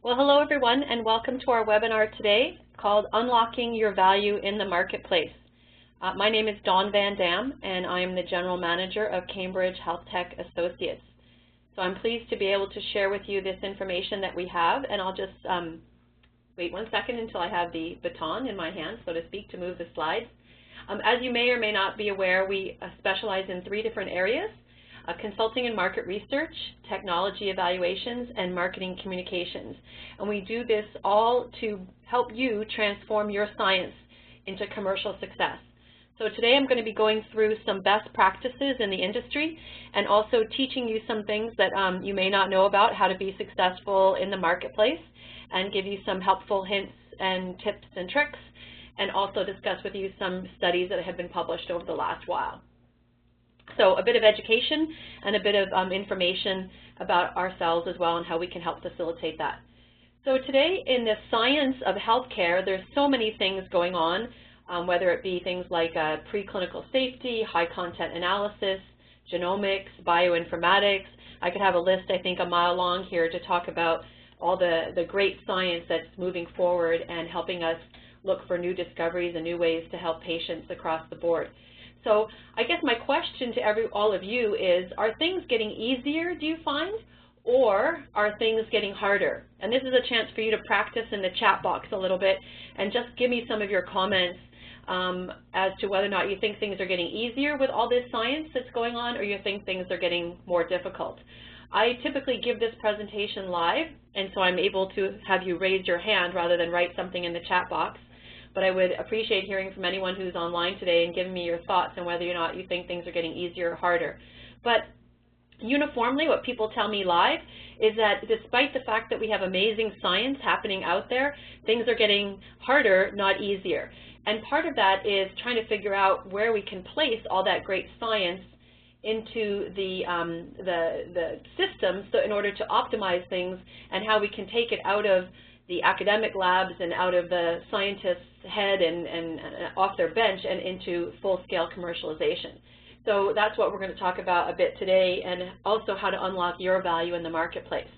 Well, hello everyone, and welcome to our webinar today called Unlocking Your Value in the Marketplace. My name is Dawn Van Dam, and I am the General Manager of Cambridge Health Tech Associates. So I'm pleased to be able to share with you this information that we have, and I'll just wait 1 second until I have the baton in my hand, so to speak, to move the slides. As you may or may not be aware, we specialize in 3 different areas: consulting and market research, technology evaluations, and marketing communications. And we do this all to help you transform your science into commercial success. So today I'm going to be going through some best practices in the industry and also teaching you some things that you may not know about how to be successful in the marketplace, and give you some helpful hints and tips and tricks, and also discuss with you some studies that have been published over the last while. So a bit of education and a bit of information about ourselves as well and how we can help facilitate that. So today in the science of healthcare, there's so many things going on, whether it be things like preclinical safety, high content analysis, genomics, bioinformatics. I could have a list, I think, a mile long here to talk about all the great science that's moving forward and helping us look for new discoveries and new ways to help patients across the board. So I guess my question to all of you is, are things getting easier, do you find, or are things getting harder? And this is a chance for you to practice in the chat box a little bit and just give me some of your comments as to whether or not you think things are getting easier with all this science that's going on, or you think things are getting more difficult. I typically give this presentation live, and so I'm able to have you raise your hand rather than write something in the chat box. But I would appreciate hearing from anyone who's online today and giving me your thoughts on whether or not you think things are getting easier or harder. But uniformly, what people tell me live is that despite the fact that we have amazing science happening out there, things are getting harder, not easier. And part of that is trying to figure out where we can place all that great science into the systems, so in order to optimize things, and how we can take it out of the academic labs and out of the scientist's head and off their bench and into full-scale commercialization. So that's what we're going to talk about a bit today, and also how to unlock your value in the marketplace.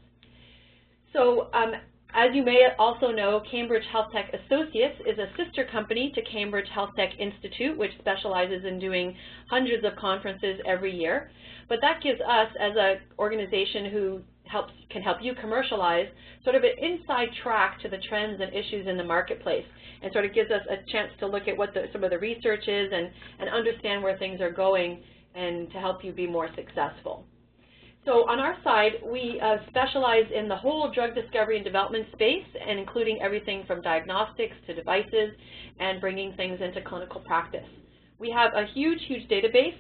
So as you may also know, Cambridge Health Tech Associates is a sister company to Cambridge Health Tech Institute, which specializes in doing hundreds of conferences every year. But that gives us, as an organization who can help you commercialize, sort of an inside track to the trends and issues in the marketplace, and sort of gives us a chance to look at what some of the research is and understand where things are going, and to help you be more successful. So on our side, we specialize in the whole drug discovery and development space, and including everything from diagnostics to devices and bringing things into clinical practice. We have a huge, huge database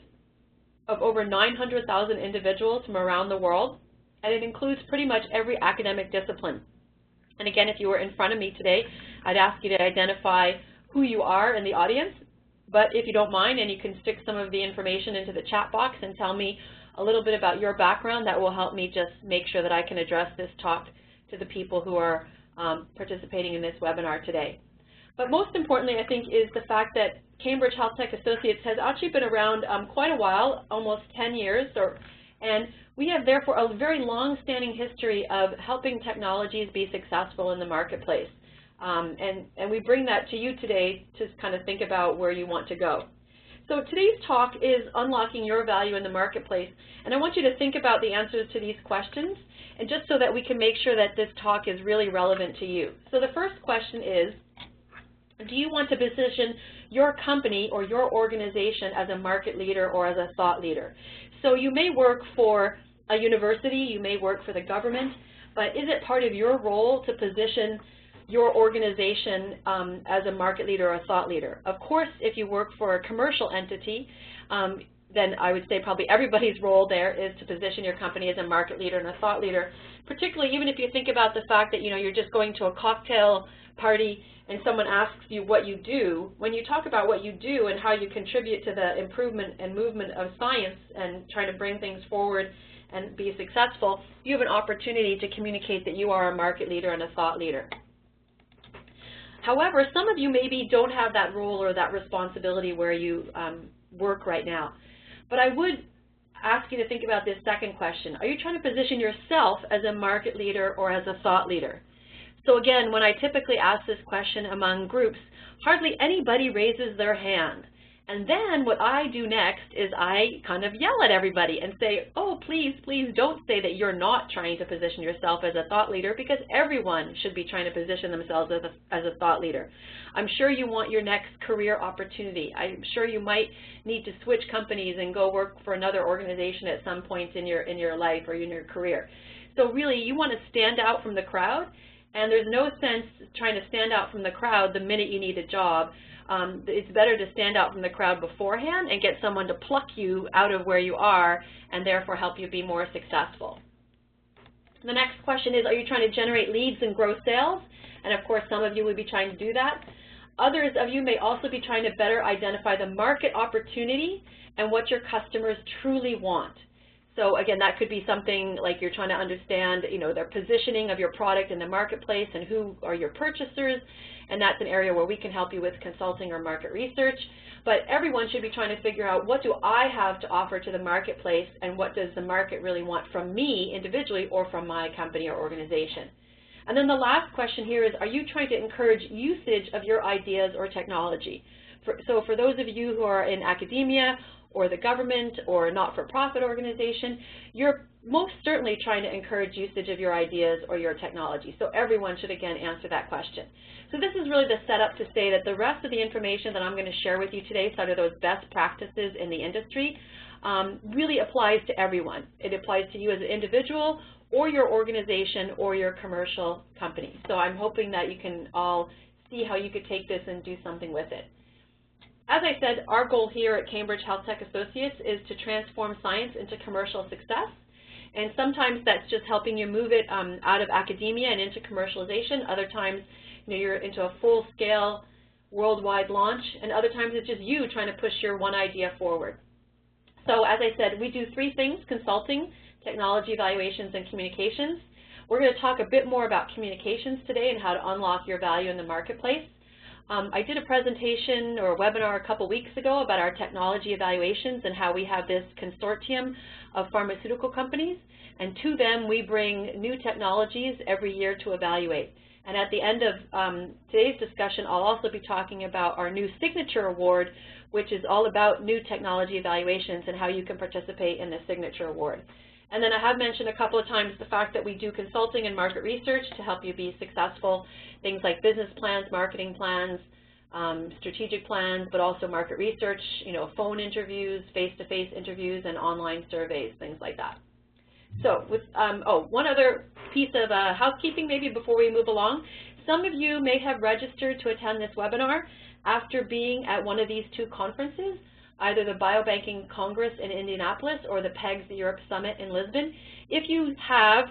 of over 900,000 individuals from around the world, and it includes pretty much every academic discipline. And again, if you were in front of me today, I'd ask you to identify who you are in the audience. But if you don't mind, and you can stick some of the information into the chat box and tell me a little bit about your background, that will help me just make sure that I can address this talk to the people who are participating in this webinar today. But most importantly, I think, is the fact that Cambridge Health Tech Associates has actually been around quite a while, almost 10 years, and we have therefore a very long-standing history of helping technologies be successful in the marketplace. And we bring that to you today to kind of think about where you want to go. So today's talk is unlocking your value in the marketplace, and I want you to think about the answers to these questions, and just so that we can make sure that this talk is really relevant to you. So the first question is, do you want to position your company or your organization as a market leader or as a thought leader? So you may work for a university, you may work for the government, but is it part of your role to position your organization as a market leader or a thought leader? Of course, if you work for a commercial entity, then I would say probably everybody's role there is to position your company as a market leader and a thought leader, particularly even if you think about the fact that you're just going to a cocktail party and someone asks you what you do. When you talk about what you do and how you contribute to the improvement and movement of science and trying to bring things forward and be successful, you have an opportunity to communicate that you are a market leader and a thought leader. However, some of you maybe don't have that role or that responsibility where you work right now. But I would ask you to think about this second question. Are you trying to position yourself as a market leader or as a thought leader? So again, when I typically ask this question among groups, hardly anybody raises their hand. And then what I do next is I kind of yell at everybody and say, oh, please, please don't say that you're not trying to position yourself as a thought leader, because everyone should be trying to position themselves as a thought leader. I'm sure you want your next career opportunity. I'm sure you might need to switch companies and go work for another organization at some point in your life or in your career. So really, you want to stand out from the crowd, and there's no sense trying to stand out from the crowd the minute you need a job. It's better to stand out from the crowd beforehand and get someone to pluck you out of where you are and therefore help you be more successful. The next question is, are you trying to generate leads and grow sales? And of course, some of you would be trying to do that. Others of you may also be trying to better identify the market opportunity and what your customers truly want. So again, that could be something like you're trying to understand, their positioning of your product in the marketplace and who are your purchasers, and that's an area where we can help you with consulting or market research. But everyone should be trying to figure out, what do I have to offer to the marketplace, and what does the market really want from me individually or from my company or organization? And then the last question here is, are you trying to encourage usage of your ideas or technology? So for those of you who are in academia or the government or a not-for-profit organization, you're most certainly trying to encourage usage of your ideas or your technology. So everyone should, again, answer that question. So this is really the setup to say that the rest of the information that I'm going to share with you today, sort of those best practices in the industry, really applies to everyone. It applies to you as an individual or your organization or your commercial company. So I'm hoping that you can all see how you could take this and do something with it. As I said, our goal here at Cambridge Health Tech Associates is to transform science into commercial success. And sometimes that's just helping you move it out of academia and into commercialization. Other times, you're into a full-scale worldwide launch. And other times it's just you trying to push your one idea forward. So as I said, we do three things: consulting, technology evaluations, and communications. We're going to talk a bit more about communications today and how to unlock your value in the marketplace. I did a presentation or a webinar a couple weeks ago about our technology evaluations and how we have this consortium of pharmaceutical companies, and to them we bring new technologies every year to evaluate. And at the end of today's discussion, I'll also be talking about our new Signature Award, which is all about new technology evaluations and how you can participate in the Signature Award. And then I have mentioned a couple of times the fact that we do consulting and market research to help you be successful, things like business plans, marketing plans, strategic plans, but also market research, phone interviews, face-to-face interviews, and online surveys, things like that. So with, one other piece of housekeeping maybe before we move along. Some of you may have registered to attend this webinar after being at one of these two conferences, either the Biobanking Congress in Indianapolis or the PEGS Europe Summit in Lisbon. If you have,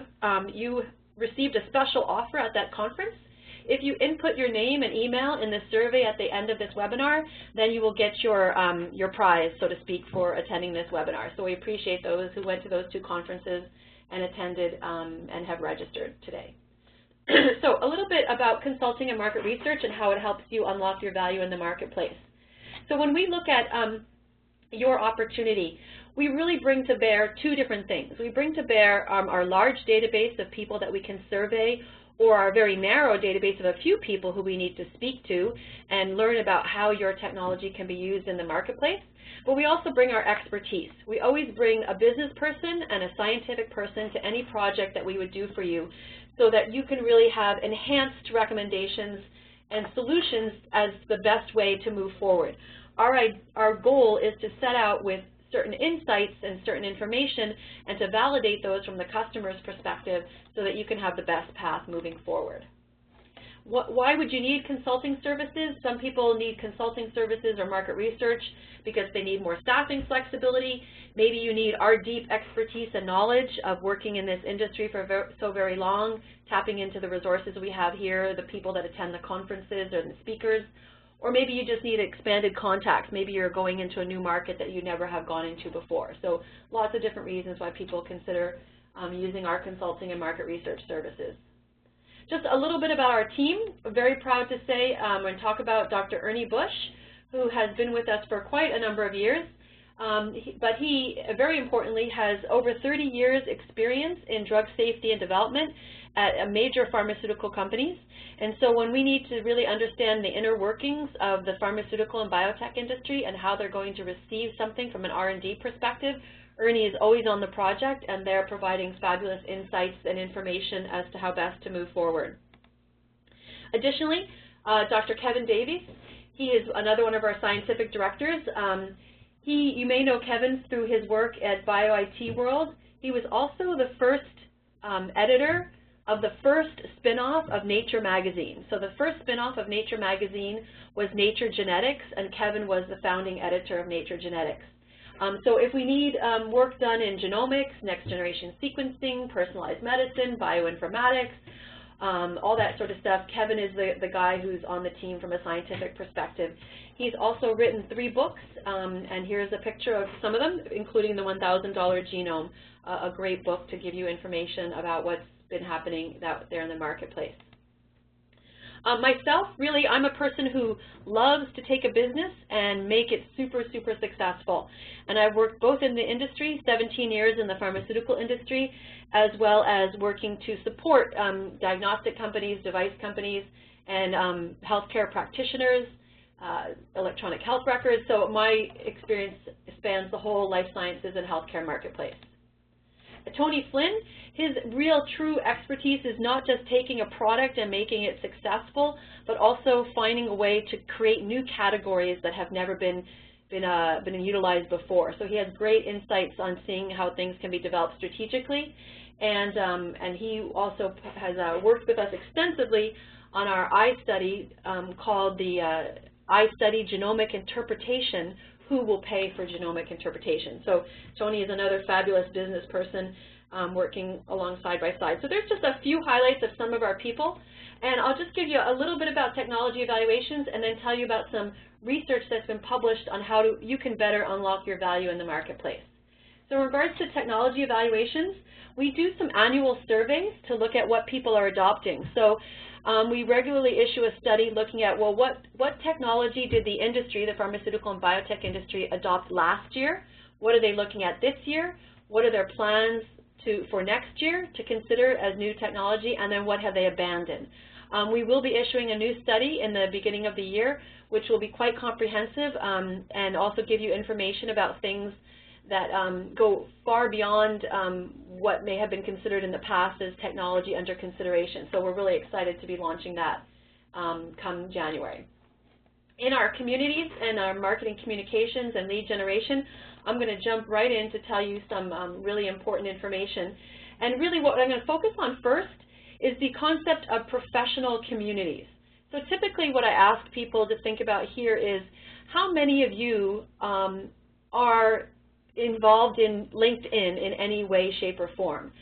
you received a special offer at that conference. If you input your name and email in the survey at the end of this webinar, then you will get your prize, so to speak, for attending this webinar. So we appreciate those who went to those two conferences and attended and have registered today. So a little bit about consulting and market research and how it helps you unlock your value in the marketplace. So when we look at your opportunity, we really bring to bear two different things. We bring to bear our large database of people that we can survey, or our very narrow database of a few people who we need to speak to and learn about how your technology can be used in the marketplace. But we also bring our expertise. We always bring a business person and a scientific person to any project that we would do for you, so that you can really have enhanced recommendations and solutions as the best way to move forward. Our goal is to set out with certain insights and certain information and to validate those from the customer's perspective so that you can have the best path moving forward. Why would you need consulting services? Some people need consulting services or market research because they need more staffing flexibility. Maybe you need our deep expertise and knowledge of working in this industry for so very long, tapping into the resources we have here, the people that attend the conferences or the speakers. Or maybe you just need expanded contacts. Maybe you're going into a new market that you never have gone into before. So lots of different reasons why people consider using our consulting and market research services. Just a little bit about our team. I'm very proud to say and talk about Dr. Ernie Bush, who has been with us for quite a number of years. But he, very importantly, has over 30 years experience in drug safety and development at major pharmaceutical companies. And so when we need to really understand the inner workings of the pharmaceutical and biotech industry and how they're going to receive something from an R&D perspective, Ernie is always on the project, and they're providing fabulous insights and information as to how best to move forward. Additionally, Dr. Kevin Davies, he is another one of our scientific directors. You may know Kevin through his work at BioIT World. He was also the first editor of the first spin-off of Nature magazine. So the first spin-off of Nature magazine was Nature Genetics, and Kevin was the founding editor of Nature Genetics. So if we need work done in genomics, next-generation sequencing, personalized medicine, bioinformatics, all that sort of stuff, Kevin is the guy who's on the team from a scientific perspective. He's also written 3 books, and here's a picture of some of them, including the $1,000 Genome, a great book to give you information about what's been happening out there in the marketplace. Myself, really, I'm a person who loves to take a business and make it super, super successful. And I've worked both in the industry, 17 years in the pharmaceutical industry, as well as working to support diagnostic companies, device companies, and healthcare practitioners, electronic health records. So my experience spans the whole life sciences and healthcare marketplace. Tony Flynn, his real true expertise is not just taking a product and making it successful, but also finding a way to create new categories that have never been utilized before. So he has great insights on seeing how things can be developed strategically, and he also has worked with us extensively on our iStudy called the iStudy Genomic Interpretation, Who Will Pay for Genomic Interpretation. So Tony is another fabulous business person working along side by side. So there's just a few highlights of some of our people, and I'll just give you a little bit about technology evaluations and then tell you about some research that's been published on how you can better unlock your value in the marketplace. So in regards to technology evaluations, we do some annual surveys to look at what people are adopting. So we regularly issue a study looking at, well, what technology did the industry, the pharmaceutical and biotech industry, adopt last year? What are they looking at this year? What are their plans for next year to consider as new technology? And then what have they abandoned? We will be issuing a new study in the beginning of the year, which will be quite comprehensive and also give you information about things that go far beyond what may have been considered in the past as technology under consideration. So we're really excited to be launching that come January. In our communities and our marketing communications and lead generation, I'm going to jump right in to tell you some really important information. And really what I'm going to focus on first is the concept of professional communities. So typically what I ask people to think about here is, how many of you are involved in LinkedIn in any way, shape, or form?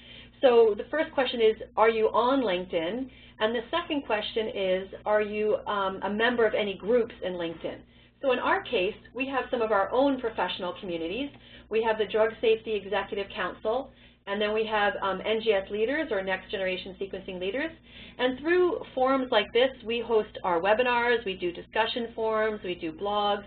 So the first question is, are you on LinkedIn? And the second question is, are you a member of any groups in LinkedIn? So in our case, we have some of our own professional communities. We have the Drug Safety Executive Council, and then we have NGS leaders, or next generation sequencing leaders. And through forums like this, we host our webinars, we do discussion forums, we do blogs.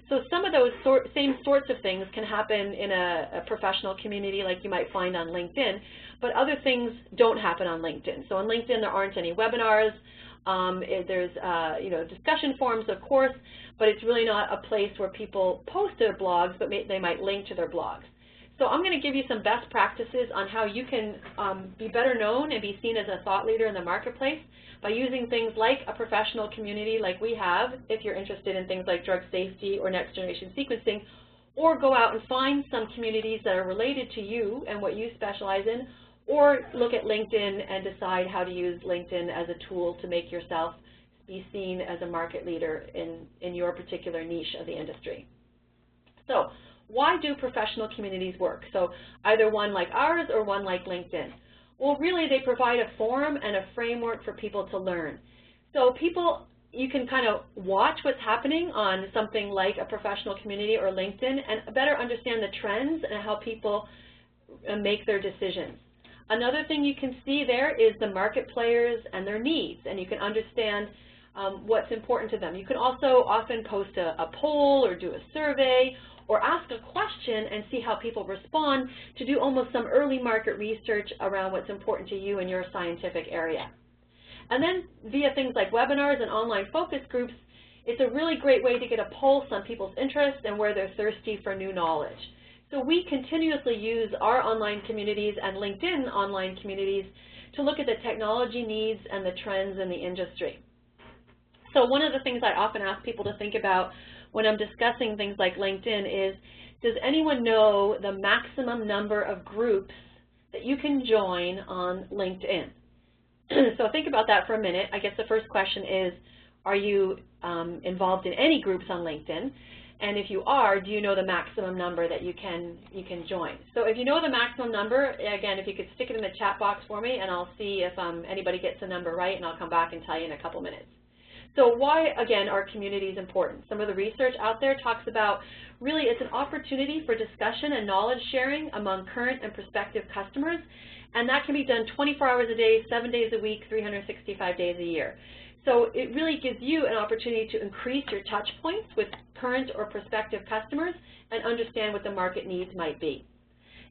So some of those same sorts of things can happen in a professional community like you might find on LinkedIn, but other things don't happen on LinkedIn. So on LinkedIn, there aren't any webinars. There's discussion forums, of course, but it's really not a place where people post their blogs, but they might link to their blogs. So I'm going to give you some best practices on how you can be better known and be seen as a thought leader in the marketplace by using things like a professional community like we have, if you're interested in things like drug safety or next generation sequencing, or go out and find some communities that are related to you and what you specialize in, or look at LinkedIn and decide how to use LinkedIn as a tool to make yourself be seen as a market leader in your particular niche of the industry. So why do professional communities work? So either one like ours or one like LinkedIn. Well, really, they provide a forum and a framework for people to learn. So you can kind of watch what's happening on something like a professional community or LinkedIn and better understand the trends and how people make their decisions. Another thing you can see there is the market players and their needs, and you can understand what's important to them. You can also often post a poll or do a survey or ask a question and see how people respond to do almost some early market research around what's important to you in your scientific area. And then via things like webinars and online focus groups, it's a really great way to get a pulse on people's interests and where they're thirsty for new knowledge. So we continuously use our online communities and LinkedIn online communities to look at the technology needs and the trends in the industry. So one of the things I often ask people to think about when I'm discussing things like LinkedIn is, does anyone know the maximum number of groups that you can join on LinkedIn? So think about that for a minute. I guess the first question is, are you involved in any groups on LinkedIn? And if you are, do you know the maximum number that you can join? So if you know the maximum number, again, if you could stick it in the chat box for me, and I'll see if anybody gets the number right, and I'll come back and tell you in a couple minutes. So why, again, are communities important? Some of the research out there talks about really it's an opportunity for discussion and knowledge sharing among current and prospective customers, and that can be done 24 hours a day, 7 days a week, 365 days a year. So it really gives you an opportunity to increase your touch points with current or prospective customers and understand what the market needs might be.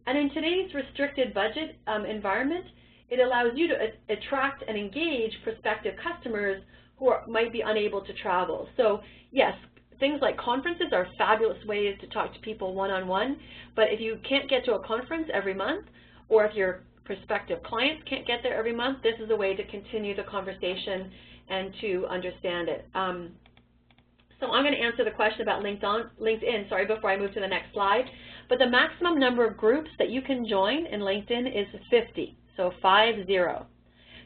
And in today's restricted budget environment, it allows you to attract and engage prospective customers who might be unable to travel. So yes, things like conferences are fabulous ways to talk to people one-on-one, but if you can't get to a conference every month, or if your prospective clients can't get there every month, this is a way to continue the conversation and to understand it. So I'm going to answer the question about LinkedIn, sorry, before I move to the next slide. But the maximum number of groups that you can join in LinkedIn is 50, so 50.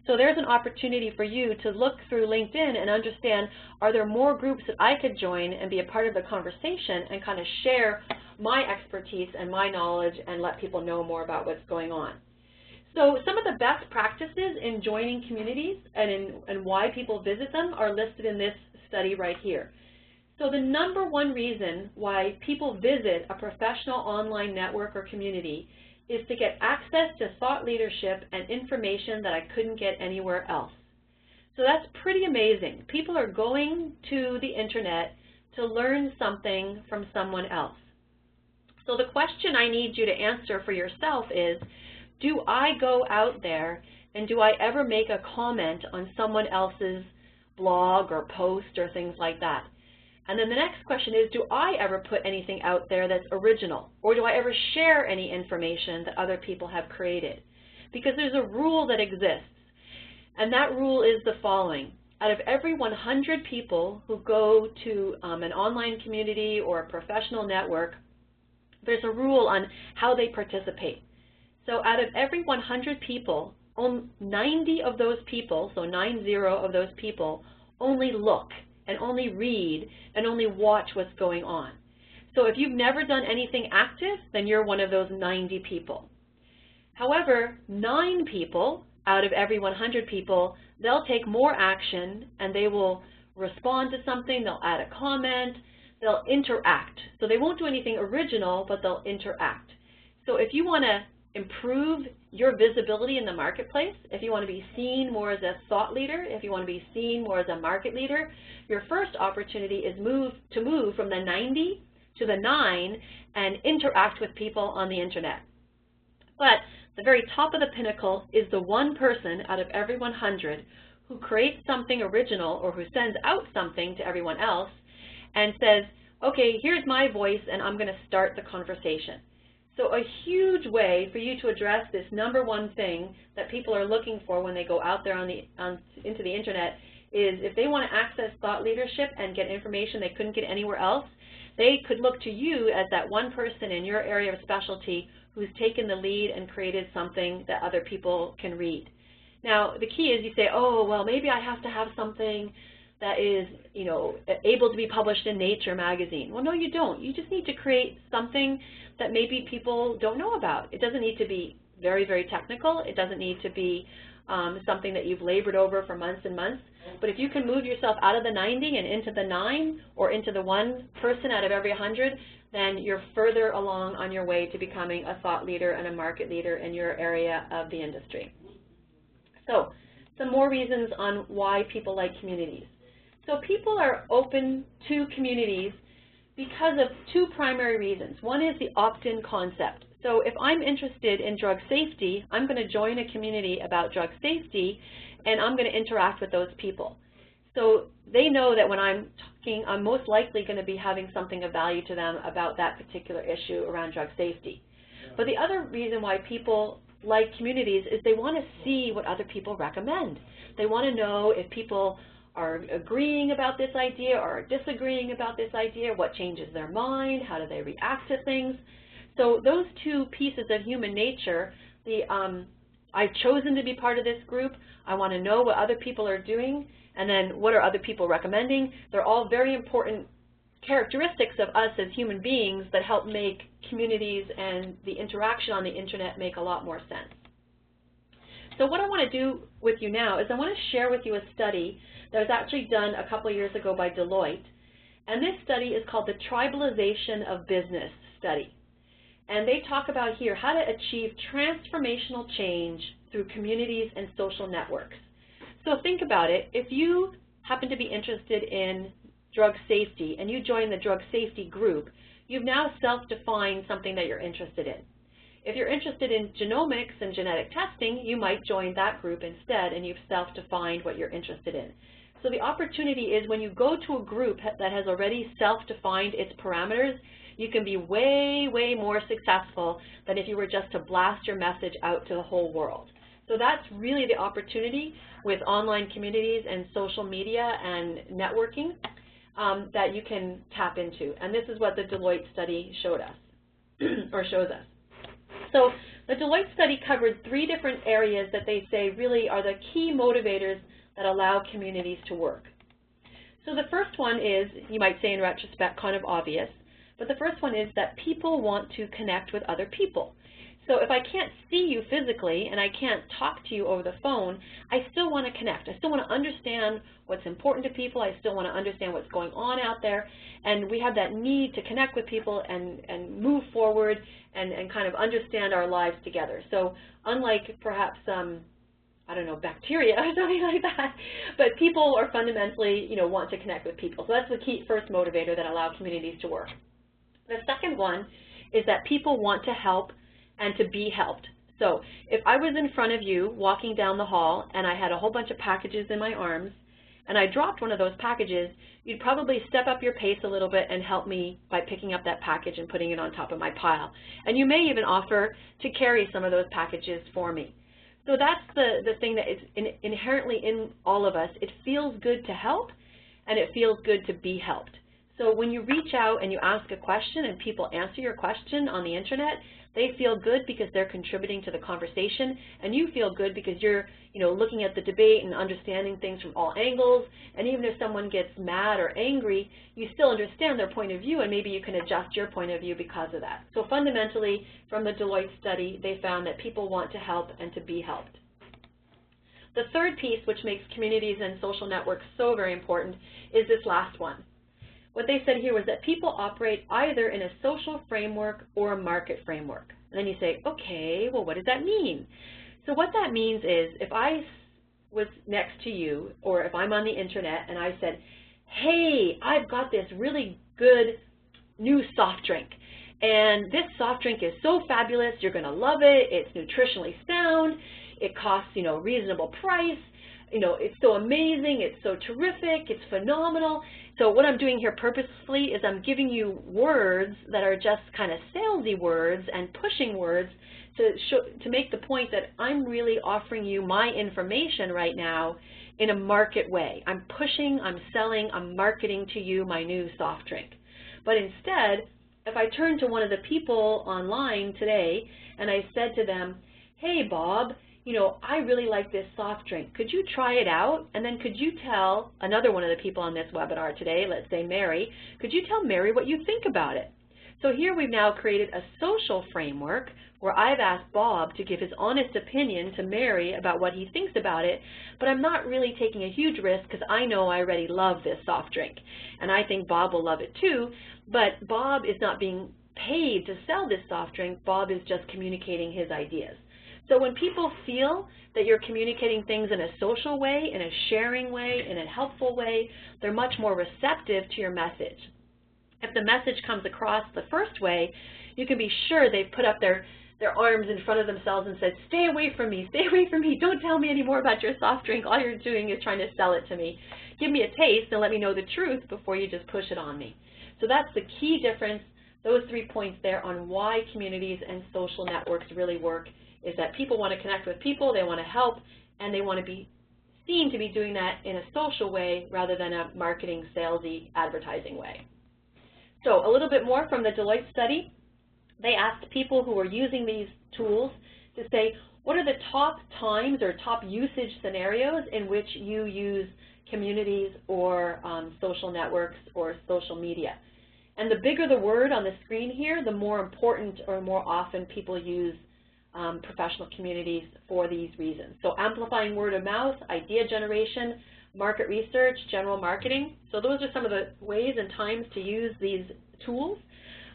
So there's an opportunity for you to look through LinkedIn and understand, are there more groups that I could join and be a part of the conversation and kind of share my expertise and my knowledge and let people know more about what's going on. So some of the best practices in joining communities and why people visit them are listed in this study right here. So the #1 reason why people visit a professional online network or community is to get access to thought leadership and information that I couldn't get anywhere else. So that's pretty amazing. People are going to the internet to learn something from someone else. So the question I need you to answer for yourself is, do I go out there and do I ever make a comment on someone else's blog or post or things like that? And then the next question is, do I ever put anything out there that's original? Or do I ever share any information that other people have created? Because there's a rule that exists, and that rule is the following. Out of every 100 people who go to an online community or a professional network, there's a rule on how they participate. So out of every 100 people, 90 of those people, so 90 of those people, only look and only read and only watch what's going on. So if you've never done anything active, then you're one of those 90 people. However, 9 people out of every 100 people, they'll take more action and they will respond to something, they'll add a comment, they'll interact. So they won't do anything original, but they'll interact. So if you want to improve your visibility in the marketplace, if you want to be seen more as a thought leader, if you want to be seen more as a market leader, your first opportunity is to move from the 90 to the 9 and interact with people on the internet. But the very top of the pinnacle is the one person out of every 100 who creates something original or who sends out something to everyone else and says, okay, here's my voice and I'm going to start the conversation. So a huge way for you to address this #1 thing that people are looking for when they go out there into the internet is if they want to access thought leadership and get information they couldn't get anywhere else, they could look to you as that one person in your area of specialty who's taken the lead and created something that other people can read. Now, the key is you say, oh, well, maybe I have to have something that is, you know, able to be published in Nature magazine. Well, no, you don't. You just need to create something that maybe people don't know about. It doesn't need to be very, very technical. It doesn't need to be something that you've labored over for months and months. But if you can move yourself out of the 90 and into the 9 or into the 1 person out of every 100, then you're further along on your way to becoming a thought leader and a market leader in your area of the industry. So some more reasons on why people like communities. So people are open to communities because of two primary reasons. One is the opt-in concept. So if I'm interested in drug safety, I'm going to join a community about drug safety, and I'm going to interact with those people. So they know that when I'm talking, I'm most likely going to be having something of value to them about that particular issue around drug safety. But the other reason why people like communities is they want to see what other people recommend. They want to know if people are agreeing about this idea or disagreeing about this idea, what changes their mind, how do they react to things. So those two pieces of human nature, I've chosen to be part of this group, I want to know what other people are doing, and then what are other people recommending. They're all very important characteristics of us as human beings that help make communities and the interaction on the internet make a lot more sense. So what I want to do with you now is I want to share with you a study that was actually done a couple of years ago by Deloitte. And this study is called the Tribalization of Business study. And they talk about here how to achieve transformational change through communities and social networks. So think about it. If you happen to be interested in drug safety and you join the drug safety group, you've now self-defined something that you're interested in. If you're interested in genomics and genetic testing, you might join that group instead, and you've self-defined what you're interested in. So the opportunity is when you go to a group that has already self-defined its parameters, you can be way, way more successful than if you were just to blast your message out to the whole world. So that's really the opportunity with online communities and social media and networking that you can tap into. And this is what the Deloitte study showed us, or shows us. So the Deloitte study covered 3 different areas that they say really are the key motivators that allow communities to work. So the first one is, you might say in retrospect, kind of obvious, but the first one is that people want to connect with other people. So if I can't see you physically and I can't talk to you over the phone, I still want to connect. I still want to understand what's important to people. I still want to understand what's going on out there. And we have that need to connect with people and move forward and kind of understand our lives together. So unlike perhaps, I don't know, bacteria or something like that, but people are fundamentally, want to connect with people. So that's the key first motivator that allows communities to work. The second one is that people want to help and to be helped. So if I was in front of you walking down the hall and I had a whole bunch of packages in my arms and I dropped one of those packages, you'd probably step up your pace a little bit and help me by picking up that package and putting it on top of my pile. And you may even offer to carry some of those packages for me. So that's the thing that is inherently in all of us. It feels good to help and it feels good to be helped. So when you reach out and you ask a question and people answer your question on the internet, they feel good because they're contributing to the conversation, and you feel good because you're, looking at the debate and understanding things from all angles. And even if someone gets mad or angry, you still understand their point of view, and maybe you can adjust your point of view because of that. So fundamentally, from the Deloitte study, they found that people want to help and to be helped. The third piece, which makes communities and social networks so very important, is this last one. What they said here was that people operate either in a social framework or a market framework. And then you say, okay, well, what does that mean? So what that means is if I was next to you, or if I'm on the internet and I said, hey, I've got this really good new soft drink, and this soft drink is so fabulous, you're going to love it, it's nutritionally sound, it costs, reasonable price, it's so amazing, it's so terrific, it's phenomenal. So what I'm doing here purposefully is I'm giving you words that are just kind of salesy words and pushing words to make the point that I'm really offering you my information right now in a market way. I'm pushing, I'm selling, I'm marketing to you my new soft drink. But instead, if I turn to one of the people online today and I said to them, hey, Bob, I really like this soft drink. Could you try it out? And then could you tell another one of the people on this webinar today, let's say Mary, could you tell Mary what you think about it? So here we've now created a social framework where I've asked Bob to give his honest opinion to Mary about what he thinks about it, but I'm not really taking a huge risk because I know I already love this soft drink. And I think Bob will love it too, but Bob is not being paid to sell this soft drink. Bob is just communicating his ideas. So when people feel that you're communicating things in a social way, in a sharing way, in a helpful way, they're much more receptive to your message. If the message comes across the first way, you can be sure they've put up their arms in front of themselves and said, stay away from me, don't tell me any more about your soft drink, all you're doing is trying to sell it to me. Give me a taste and let me know the truth before you just push it on me. So that's the key difference, those 3 points there on why communities and social networks really work, is that people want to connect with people, they want to help, and they want to be seen to be doing that in a social way rather than a marketing, salesy, advertising way. So a little bit more from the Deloitte study. They asked people who were using these tools to say, what are the top times or top usage scenarios in which you use communities or social networks or social media? And the bigger the word on the screen here, the more important or more often people use professional communities for these reasons. So amplifying word of mouth, idea generation, market research, general marketing. So those are some of the ways and times to use these tools.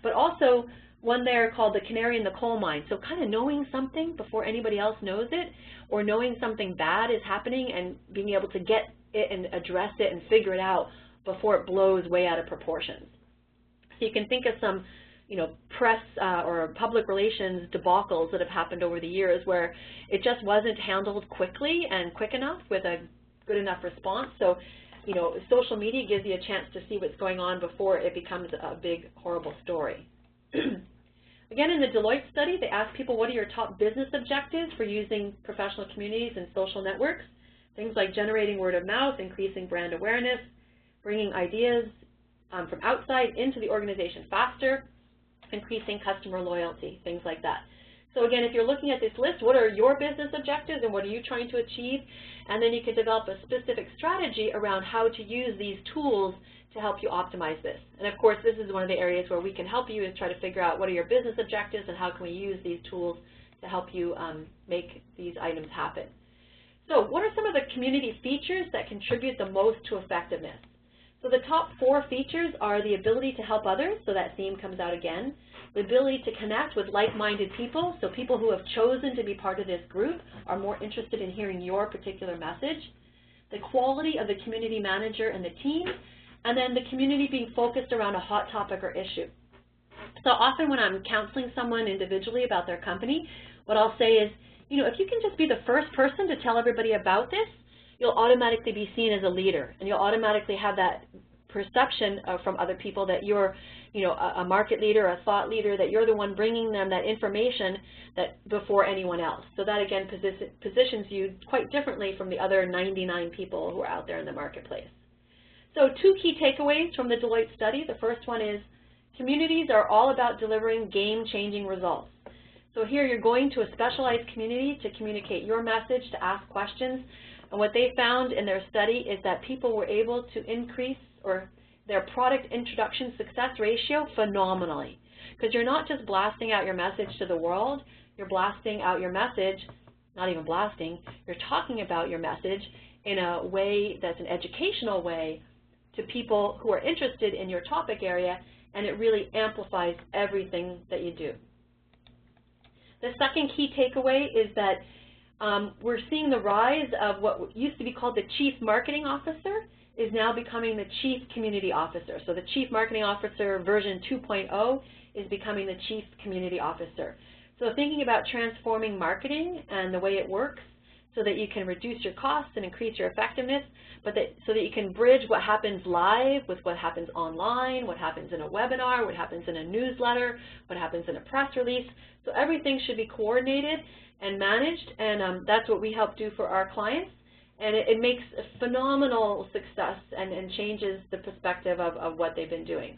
But also one there called the canary in the coal mine. So kind of knowing something before anybody else knows it, or knowing something bad is happening and being able to get it and address it and figure it out before it blows way out of proportions. So you can think of some press or public relations debacles that have happened over the years where it just wasn't handled quickly and quick enough with a good enough response. So, social media gives you a chance to see what's going on before it becomes a big, horrible story. Again, in the Deloitte study, they asked people, what are your top business objectives for using professional communities and social networks? Things like generating word of mouth, increasing brand awareness, bringing ideas from outside into the organization faster, increasing customer loyalty, things like that. So again, if you're looking at this list, what are your business objectives and what are you trying to achieve? And then you can develop a specific strategy around how to use these tools to help you optimize this. And of course, this is one of the areas where we can help you, is try to figure out what are your business objectives and how can we use these tools to help you make these items happen. So what are some of the community features that contribute the most to effectiveness? So the top 4 features are the ability to help others, so that theme comes out again, the ability to connect with like-minded people, so people who have chosen to be part of this group are more interested in hearing your particular message, the quality of the community manager and the team, and then the community being focused around a hot topic or issue. So often when I'm counseling someone individually about their company, what I'll say is, if you can just be the first person to tell everybody about this, you'll automatically be seen as a leader, and you'll automatically have that perception from other people that you're, a market leader, a thought leader, that you're the one bringing them that information that before anyone else. So that again positions you quite differently from the other 99 people who are out there in the marketplace. So 2 key takeaways from the Deloitte study. The first one is communities are all about delivering game-changing results. So here you're going to a specialized community to communicate your message, to ask questions. And what they found in their study is that people were able to increase their product introduction success ratio phenomenally. Because you're not just blasting out your message to the world, you're blasting out your message, not even blasting, you're talking about your message in a way that's an educational way to people who are interested in your topic area, and it really amplifies everything that you do. The second key takeaway is that we're seeing the rise of what used to be called the Chief Marketing Officer is now becoming the Chief Community Officer. So the Chief Marketing Officer version 2.0 is becoming the Chief Community Officer. So thinking about transforming marketing and the way it works so that you can reduce your costs and increase your effectiveness, but so that you can bridge what happens live with what happens online, what happens in a webinar, what happens in a newsletter, what happens in a press release. So everything should be coordinated and managed, and that's what we help do for our clients. And it makes a phenomenal success and changes the perspective of what they've been doing.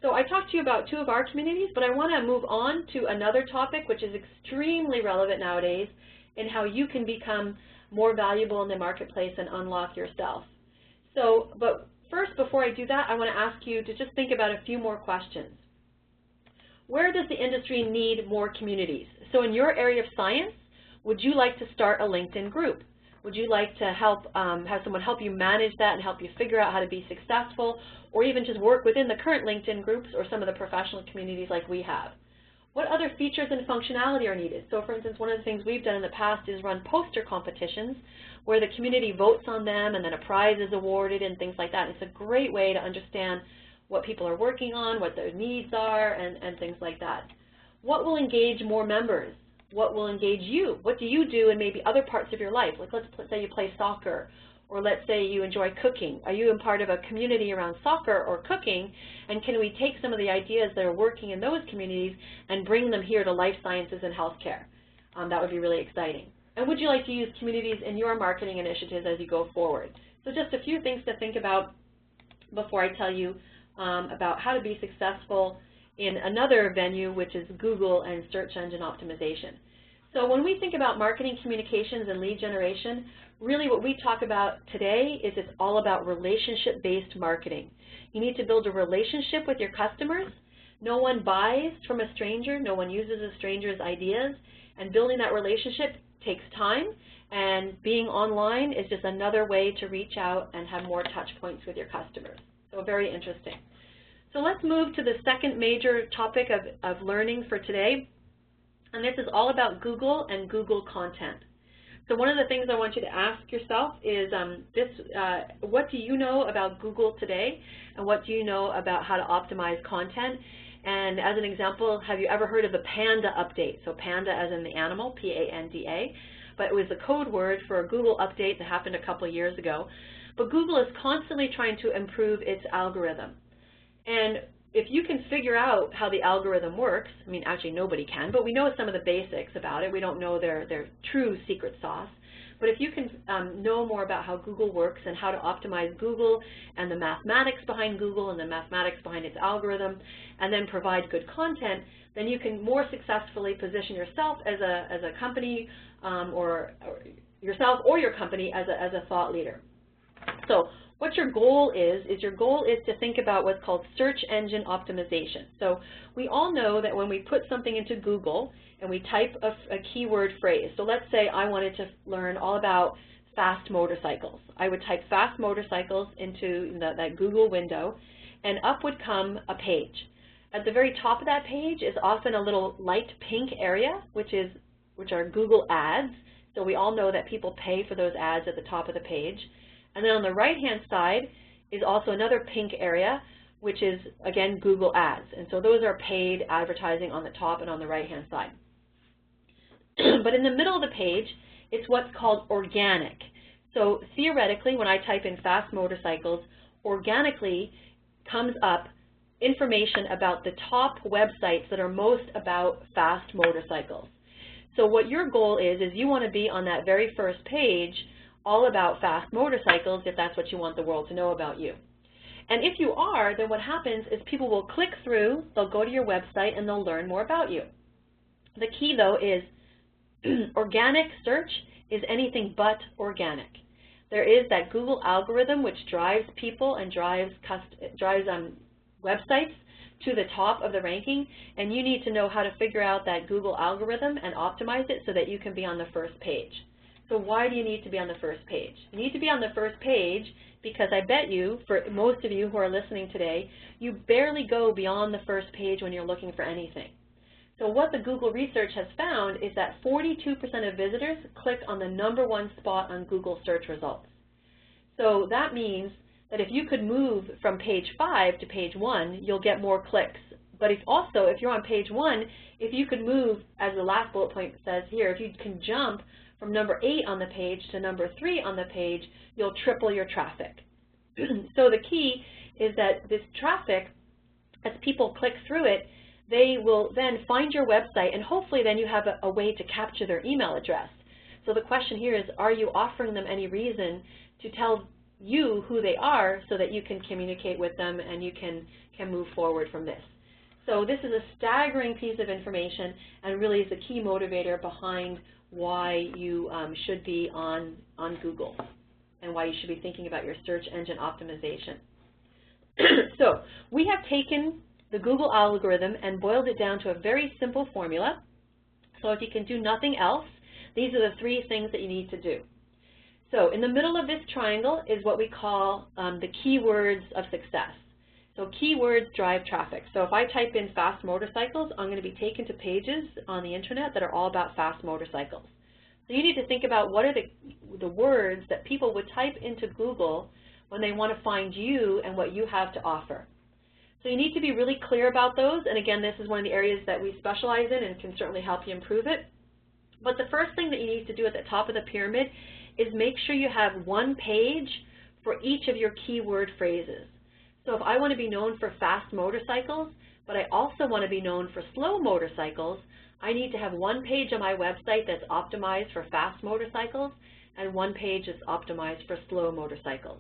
So I talked to you about 2 of our communities, but I want to move on to another topic which is extremely relevant nowadays in how you can become more valuable in the marketplace and unlock yourself. So, but first, before I do that, I want to ask you to just think about a few more questions. Where does the industry need more communities? So in your area of science, would you like to start a LinkedIn group? Would you like to help have someone help you manage that and help you figure out how to be successful, or even just work within the current LinkedIn groups or some of the professional communities like we have? What other features and functionality are needed? So for instance, one of the things we've done in the past is run poster competitions where the community votes on them and then a prize is awarded and things like that. It's a great way to understand what people are working on, what their needs are, and things like that. What will engage more members? What will engage you? What do you do in maybe other parts of your life? Like let's say you play soccer, or let's say you enjoy cooking. Are you a part of a community around soccer or cooking? And can we take some of the ideas that are working in those communities and bring them here to life sciences and healthcare? That would be really exciting. And would you like to use communities in your marketing initiatives as you go forward? So just a few things to think about before I tell you about how to be successful in another venue, which is Google and search engine optimization. So when we think about marketing communications and lead generation, really what we talk about today is it's all about relationship-based marketing. You need to build a relationship with your customers. No one buys from a stranger. No one uses a stranger's ideas. And building that relationship takes time. And being online is just another way to reach out and have more touch points with your customers. So very interesting. So let's move to the second major topic of learning for today. And this is all about Google and Google content. So one of the things I want you to ask yourself is what do you know about Google today, and what do you know about how to optimize content? And as an example, have you ever heard of the Panda update? So Panda as in the animal, P-A-N-D-A, but it was a code word for a Google update that happened a couple of years ago. But Google is constantly trying to improve its algorithm. And if you can figure out how the algorithm works, I mean, actually nobody can, but we know some of the basics about it. We don't know their true secret sauce. But if you can know more about how Google works and how to optimize Google and the mathematics behind Google and the mathematics behind its algorithm, and then provide good content, then you can more successfully position yourself as a company or yourself or your company as a thought leader. So what your goal is to think about what's called search engine optimization. So we all know that when we put something into Google and we type a keyword phrase, so let's say I wanted to learn all about fast motorcycles. I would type fast motorcycles into that Google window, and up would come a page. At the very top of that page is often a little light pink area, which are Google ads. So we all know that people pay for those ads at the top of the page. And then on the right-hand side is also another pink area, which is, again, Google Ads. And so those are paid advertising on the top and on the right-hand side. But in the middle of the page, it's what's called organic. So theoretically, when I type in fast motorcycles, organically comes up information about the top websites that are most about fast motorcycles. So what your goal is you want to be on that very first page all about fast motorcycles if that's what you want the world to know about you. And if you are, then what happens is people will click through, they'll go to your website, and they'll learn more about you. The key, though, is organic search is anything but organic. There is that Google algorithm which drives people and drives websites to the top of the ranking, and you need to know how to figure out that Google algorithm and optimize it so that you can be on the first page. So why do you need to be on the first page? You need to be on the first page because I bet you, for most of you who are listening today, you barely go beyond the first page when you're looking for anything. So what the Google research has found is that 42% of visitors click on the #1 spot on Google search results. So that means that if you could move from page 5 to page 1, you'll get more clicks. But if you're on page 1, if you could move, as the last bullet point says here, if you can jump from number 8 on the page to number 3 on the page, you'll triple your traffic. So the key is that this traffic, as people click through it, they will then find your website, and hopefully then you have a way to capture their email address. So the question here is, are you offering them any reason to tell you who they are so that you can communicate with them and you can move forward from this? So this is a staggering piece of information and really is the key motivator behind why you should be on Google and why you should be thinking about your search engine optimization. So we have taken the Google algorithm and boiled it down to a very simple formula. So if you can do nothing else, these are the 3 things that you need to do. So in the middle of this triangle is what we call the keywords of success. So keywords drive traffic. So if I type in fast motorcycles, I'm going to be taken to pages on the internet that are all about fast motorcycles. So you need to think about what are the words that people would type into Google when they want to find you and what you have to offer. So you need to be really clear about those, and again, this is one of the areas that we specialize in and can certainly help you improve it. But the first thing that you need to do at the top of the pyramid is make sure you have one page for each of your keyword phrases. So if I want to be known for fast motorcycles, but I also want to be known for slow motorcycles, I need to have one page on my website that's optimized for fast motorcycles and one page that's optimized for slow motorcycles.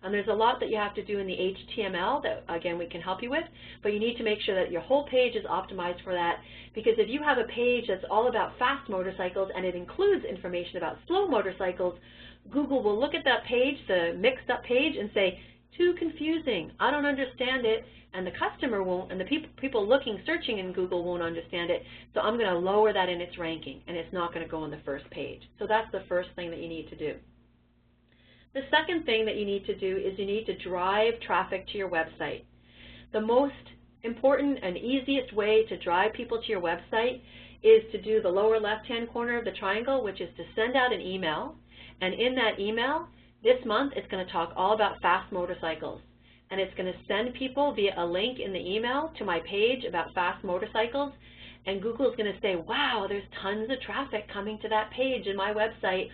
And there's a lot that you have to do in the HTML that, again, we can help you with, but you need to make sure that your whole page is optimized for that, because if you have a page that's all about fast motorcycles and it includes information about slow motorcycles, Google will look at that page, the mixed up page, and say, too confusing, I don't understand it, and the customer won't, and the people looking, searching in Google won't understand it, so I'm going to lower that in its ranking, and it's not going to go on the first page. So that's the first thing that you need to do. The second thing that you need to do is you need to drive traffic to your website. The most important and easiest way to drive people to your website is to do the lower left-hand corner of the triangle, which is to send out an email, and in that email, this month, it's going to talk all about fast motorcycles, and it's going to send people via a link in the email to my page about fast motorcycles, and Google is going to say, wow, there's tons of traffic coming to that page in my website